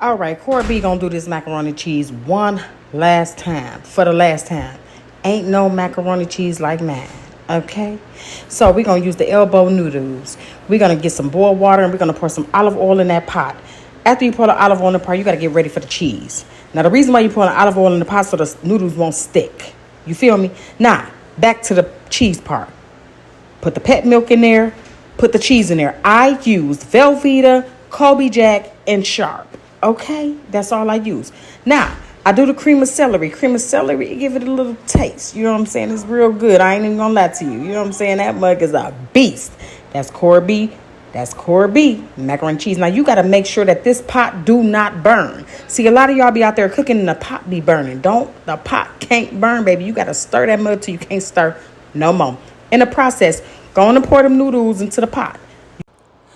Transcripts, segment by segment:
All right, Cora B gonna do this macaroni cheese one last time. For the last time. Ain't no macaroni cheese like mine. Okay? So we're gonna use the elbow noodles. We're gonna get some boiled water and we're gonna pour some olive oil in that pot. After you pour the olive oil in the pot, you gotta get ready for the cheese. Now the reason why you pour the olive oil in the pot so the noodles won't stick. You feel me? Now, back to the cheese part. Put the pet milk in there. Put the cheese in there. I used Velveeta, Colby Jack, and Sharp. Okay? That's all I use. Now, I do the cream of celery. Cream of celery, give it a little taste. You know what I'm saying? It's real good. I ain't even gonna lie to you. You know what I'm saying? That mug is a beast. That's Cora B. That's Cora B. Macaroni and cheese. Now, you got to make sure that this pot do not burn. See, a lot of y'all be out there cooking and the pot be burning. The pot can't burn, baby. You got to stir that mug till you can't stir no more. In the process, go on and pour them noodles into the pot.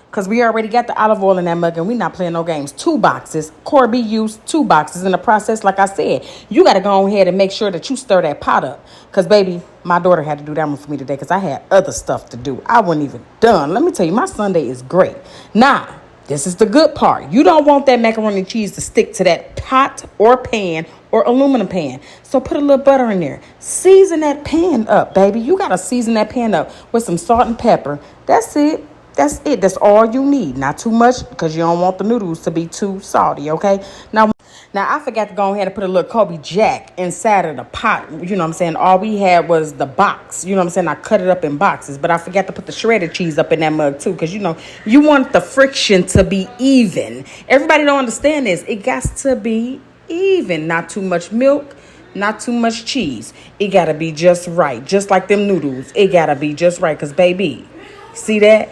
Because we already got the olive oil in that mug and we not playing no games. 2 boxes. Cora B used 2 boxes. In the process, like I said, you got to go ahead and make sure that you stir that pot up. Because, baby, my daughter had to do that one for me today because I had other stuff to do. I wasn't even done. Let me tell you, my Sunday is great. Now, this is the good part. You don't want that macaroni and cheese to stick to that pot or pan or aluminum pan. So put a little butter in there. Season that pan up, baby. You got to season that pan up with some salt and pepper. That's it. That's it. That's all you need. Not too much because you don't want the noodles to be too salty, okay? Now I forgot to go ahead and put a little Colby Jack inside of the pot. You know what I'm saying? All we had was the box. You know what I'm saying? I cut it up in boxes. But I forgot to put the shredded cheese up in that mug too because, you know, you want the friction to be even. Everybody don't understand this. It got to be even. Not too much milk. Not too much cheese. It got to be just right. Just like them noodles. It got to be just right because, baby, see that?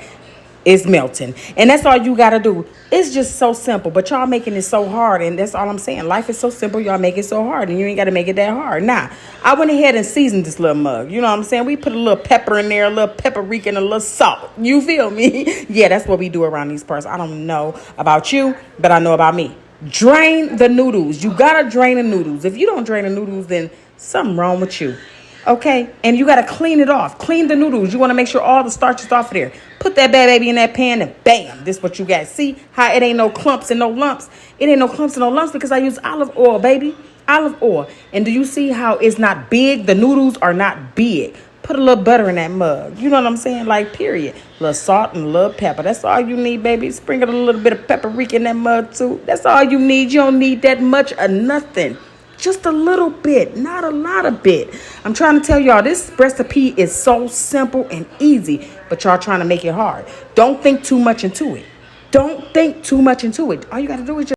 It's melting. And that's all you got to do. It's just so simple. But y'all making it so hard. And that's all I'm saying. Life is so simple. Y'all make it so hard. And you ain't got to make it that hard. Now, I went ahead and seasoned this little mug. You know what I'm saying? We put a little pepper in there. A little paprika and a little salt. You feel me? Yeah, that's what we do around these parts. I don't know about you, but I know about me. Drain the noodles. You got to drain the noodles. If you don't drain the noodles, then something wrong with you. Okay, and you got to clean it off. Clean the noodles. You want to make sure all the starch is off of there. Put that bad baby in that pan and bam, this what you got. See how it ain't no clumps and no lumps? It ain't no clumps and no lumps because I use olive oil, baby. Olive oil. And do you see how it's not big? The noodles are not big. Put a little butter in that mug. You know what I'm saying? Like, period. A little salt and a little pepper. That's all you need, baby. Sprinkle a little bit of paprika in that mug, too. That's all you need. You don't need that much or nothing. Just a little bit, not a lot of bit. I'm trying to tell y'all, this recipe is so simple and easy, but y'all trying to make it hard. Don't think too much into it. Don't think too much into it. All you got to do is just